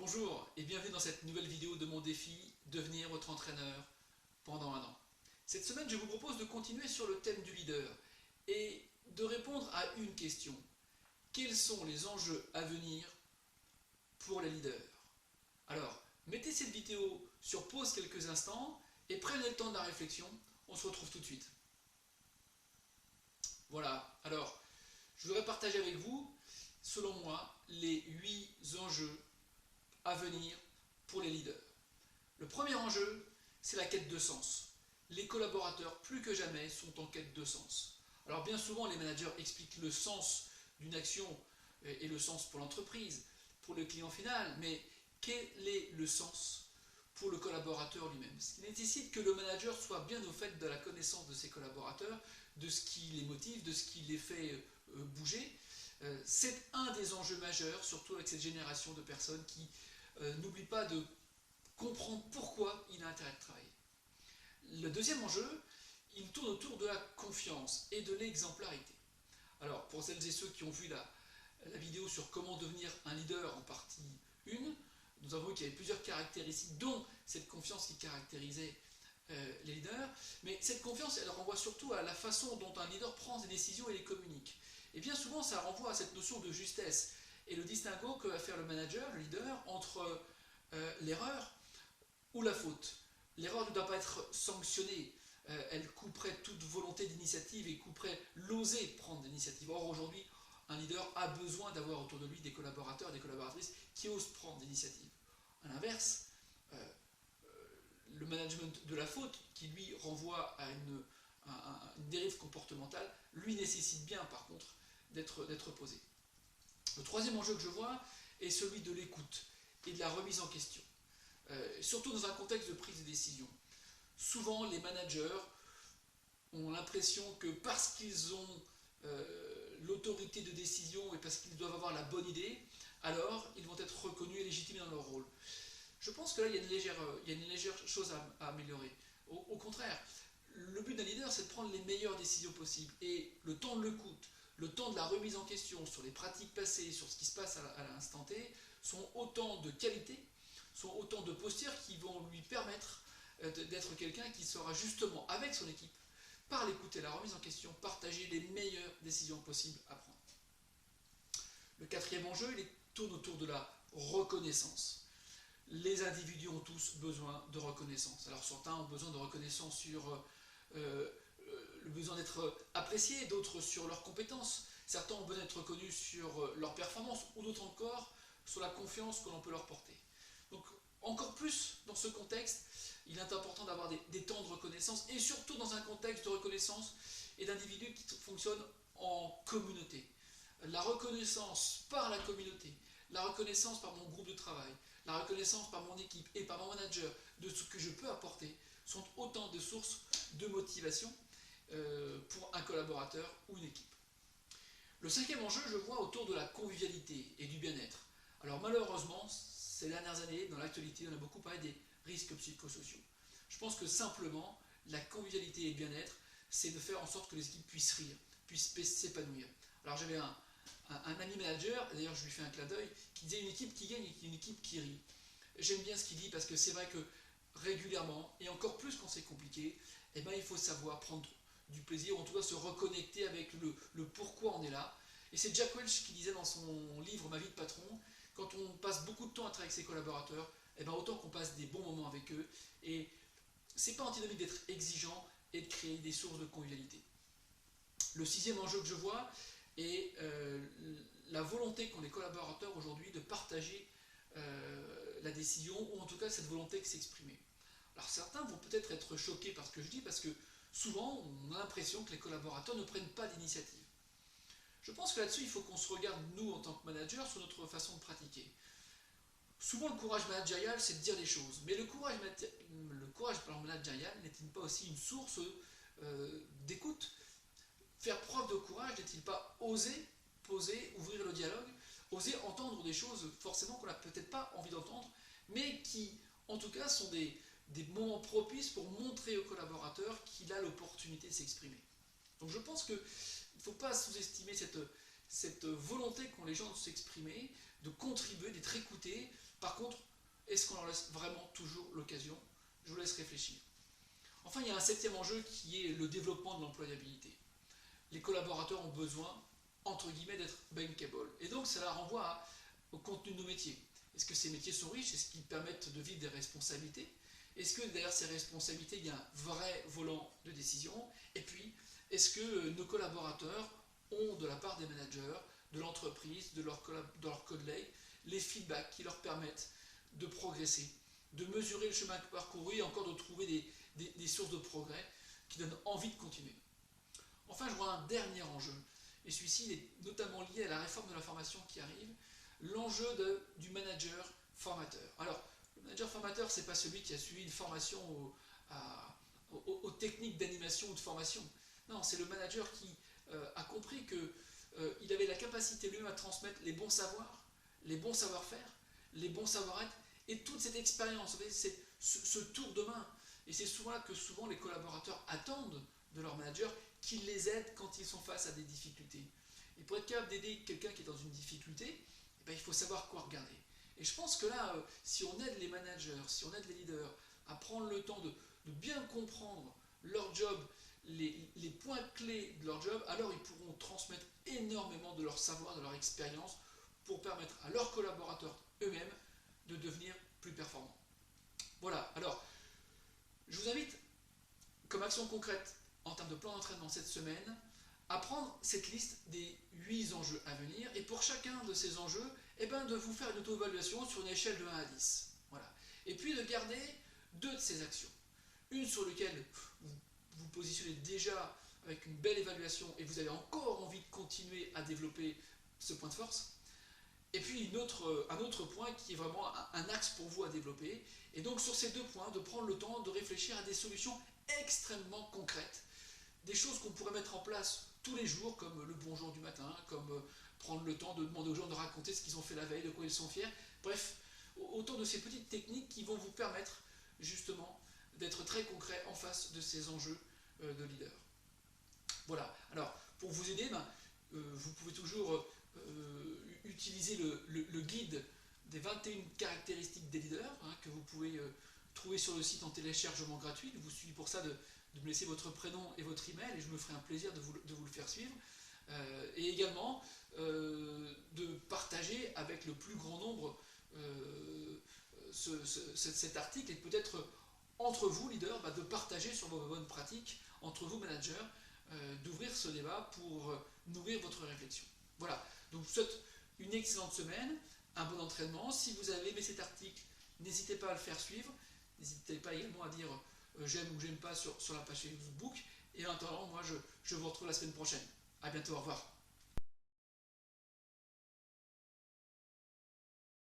Bonjour et bienvenue dans cette nouvelle vidéo de mon défi devenir votre entraîneur pendant 1 an. Cette semaine, je vous propose de continuer sur le thème du leader et de répondre à une question. Quels sont les enjeux à venir pour les leaders? Alors, mettez cette vidéo sur pause quelques instants et prenez le temps de la réflexion. On se retrouve tout de suite. Voilà, alors, je voudrais partager avec vous, selon moi, les 8 enjeux à venir pour les leaders. Le premier enjeu, c'est la quête de sens. Les collaborateurs, plus que jamais, sont en quête de sens. Alors bien souvent, les managers expliquent le sens d'une action et le sens pour l'entreprise, pour le client final, mais quel est le sens pour le collaborateur lui-même? Ce qui nécessite que le manager soit bien au fait de la connaissance de ses collaborateurs, de ce qui les motive, de ce qui les fait bouger. C'est un des enjeux majeurs, surtout avec cette génération de personnes qui n'oublient pas de comprendre pourquoi il a intérêt de travailler. Le deuxième enjeu, il tourne autour de la confiance et de l'exemplarité. Alors, pour celles et ceux qui ont vu la vidéo sur comment devenir un leader en partie 1, nous avons vu qu'il y avait plusieurs caractéristiques, dont cette confiance qui caractérisait les leaders. Mais cette confiance, elle renvoie surtout à la façon dont un leader prend des décisions et les communique. Et bien souvent, ça renvoie à cette notion de justesse et le distinguo que va faire le manager, le leader, entre l'erreur ou la faute. L'erreur ne doit pas être sanctionnée, elle couperait toute volonté d'initiative et couperait l'oser prendre l'initiative. Or aujourd'hui, un leader a besoin d'avoir autour de lui des collaborateurs et des collaboratrices qui osent prendre l'initiative. A l'inverse, le management de la faute, qui lui renvoie à une dérive comportementale, lui nécessite bien par contre d'être posé. Le troisième enjeu que je vois est celui de l'écoute et de la remise en question. Surtout dans un contexte de prise de décision. Souvent, les managers ont l'impression que parce qu'ils ont l'autorité de décision et parce qu'ils doivent avoir la bonne idée, alors ils vont être reconnus et légitimés dans leur rôle. Je pense que là, il y a une légère chose à améliorer. Au contraire, le but d'un leader, c'est de prendre les meilleures décisions possibles. Et le temps de l'écoute, le temps de la remise en question sur les pratiques passées, sur ce qui se passe à l'instant T, sont autant de qualités, sont autant de postures qui vont lui permettre d'être quelqu'un qui sera justement, avec son équipe, par l'écoute et la remise en question, partager les meilleures décisions possibles à prendre. Le quatrième enjeu, il tourne autour de la reconnaissance. Les individus ont tous besoin de reconnaissance. Alors certains ont besoin de reconnaissance sur le besoin d'être appréciés, d'autres sur leurs compétences. Certains ont besoin d'être reconnus sur leur performance, ou d'autres encore sur la confiance que l'on peut leur porter. Donc encore plus dans ce contexte, il est important d'avoir des temps de reconnaissance, et surtout dans un contexte de reconnaissance et d'individus qui fonctionnent en communauté. La reconnaissance par la communauté, la reconnaissance par mon groupe de travail, la reconnaissance par mon équipe et par mon manager de ce que je peux apporter sont autant de sources de motivation pour un collaborateur ou une équipe. Le cinquième enjeu, je vois autour de la convivialité et du bien-être. Alors malheureusement, ces dernières années, dans l'actualité, on a beaucoup parlé des risques psychosociaux. Je pense que simplement, la convivialité et le bien-être, c'est de faire en sorte que les équipes puissent rire, puissent s'épanouir. Alors j'avais un ami manager, d'ailleurs je lui fais un clin d'œil, qui disait une équipe qui gagne et une équipe qui rit. J'aime bien ce qu'il dit parce que c'est vrai que régulièrement, et encore plus quand c'est compliqué, eh ben, il faut savoir prendre du plaisir, ou en tout cas se reconnecter avec le pourquoi on est là. Et c'est Jack Welch qui disait dans son livre Ma vie de patron, quand on passe beaucoup de temps à travailler avec ses collaborateurs, eh ben, autant qu'on passe des bons moments avec eux. Et c'est pas antinomique d'être exigeant et de créer des sources de convivialité. Le sixième enjeu que je vois est la volonté qu'ont les collaborateurs aujourd'hui de partager la décision, ou en tout cas cette volonté de s'exprimer. Alors certains vont peut-être être choqués par ce que je dis, parce que souvent on a l'impression que les collaborateurs ne prennent pas d'initiative. Je pense que là-dessus il faut qu'on se regarde, nous en tant que manager, sur notre façon de pratiquer. Souvent le courage managérial, c'est de dire les choses, mais le courage managérial n'est-il pas aussi une source d'écoute? Faire preuve de courage n'est-il pas oser poser, ouvrir le dialogue, oser entendre des choses forcément qu'on n'a peut-être pas envie d'entendre, mais qui en tout cas sont des moments propices pour montrer au collaborateur qu'il a l'opportunité de s'exprimer. Donc je pense qu'il ne faut pas sous-estimer cette volonté qu'ont les gens de s'exprimer, de contribuer, d'être écoutés, Par contre, est-ce qu'on leur laisse vraiment toujours l'occasion? Je vous laisse réfléchir. Enfin, il y a un septième enjeu qui est le développement de l'employabilité. Les collaborateurs ont besoin, entre guillemets, d'être bankable. Et donc, cela renvoie au contenu de nos métiers. Est-ce que ces métiers sont riches? Est-ce qu'ils permettent de vivre des responsabilités? Est-ce que derrière ces responsabilités, il y a un vrai volant de décision? Et puis, est-ce que nos collaborateurs ont, de la part des managers, de l'entreprise, de leurs collègues, les feedbacks qui leur permettent de progresser, de mesurer le chemin parcouru et encore de trouver des sources de progrès qui donnent envie de continuer? Enfin, je vois un dernier enjeu, et celui-ci est notamment lié à la réforme de la formation qui arrive, l'enjeu du manager formateur. Alors, le manager formateur, ce n'est pas celui qui a suivi une formation aux techniques d'animation ou de formation. Non, c'est le manager qui a compris qu'il avait la capacité lui-même à transmettre les bons savoirs, les bons savoir-faire, les bons savoir-être, et toute cette expérience, c'est ce tour de main. Et c'est souvent là que souvent les collaborateurs attendent de leur manager qu'il les aide quand ils sont face à des difficultés. Et pour être capable d'aider quelqu'un qui est dans une difficulté, eh bien, il faut savoir quoi regarder. Et je pense que là, si on aide les managers, si on aide les leaders à prendre le temps de bien comprendre leur job, les points clés de leur job, alors ils pourront transmettre énormément de leur savoir, de leur expérience, pour permettre à leurs collaborateurs eux-mêmes de devenir plus performants. Voilà, alors, je vous invite, comme action concrète en termes de plan d'entraînement cette semaine, à prendre cette liste des 8 enjeux à venir, et pour chacun de ces enjeux, eh ben, de vous faire une auto-évaluation sur une échelle de 1 à 10. Voilà. Et puis de garder 2 de ces actions. Une sur laquelle vous vous positionnez déjà avec une belle évaluation et vous avez encore envie de continuer à développer ce point de force. Et puis un autre point qui est vraiment un axe pour vous à développer. Et donc sur ces 2 points, de prendre le temps de réfléchir à des solutions extrêmement concrètes. Des choses qu'on pourrait mettre en place tous les jours, comme le bonjour du matin, comme prendre le temps de demander aux gens de raconter ce qu'ils ont fait la veille, de quoi ils sont fiers. Bref, autant de ces petites techniques qui vont vous permettre justement d'être très concret en face de ces enjeux de leader. Voilà, alors pour vous aider, vous pouvez toujours utiliser le guide des 21 caractéristiques des leaders, que vous pouvez trouver sur le site en téléchargement gratuit. Il vous suffit pour ça de me laisser votre prénom et votre email et je me ferai un plaisir de vous le faire suivre. Et également de partager avec le plus grand nombre cet article et peut-être entre vous, leaders, de partager sur vos bonnes pratiques, entre vous, managers, d'ouvrir ce débat pour nourrir votre réflexion. Voilà, donc je vous souhaite une excellente semaine, un bon entraînement. Si vous avez aimé cet article, n'hésitez pas à le faire suivre. N'hésitez pas également à dire j'aime ou j'aime pas sur la page Facebook. Et en attendant, moi je vous retrouve la semaine prochaine. A bientôt, au revoir.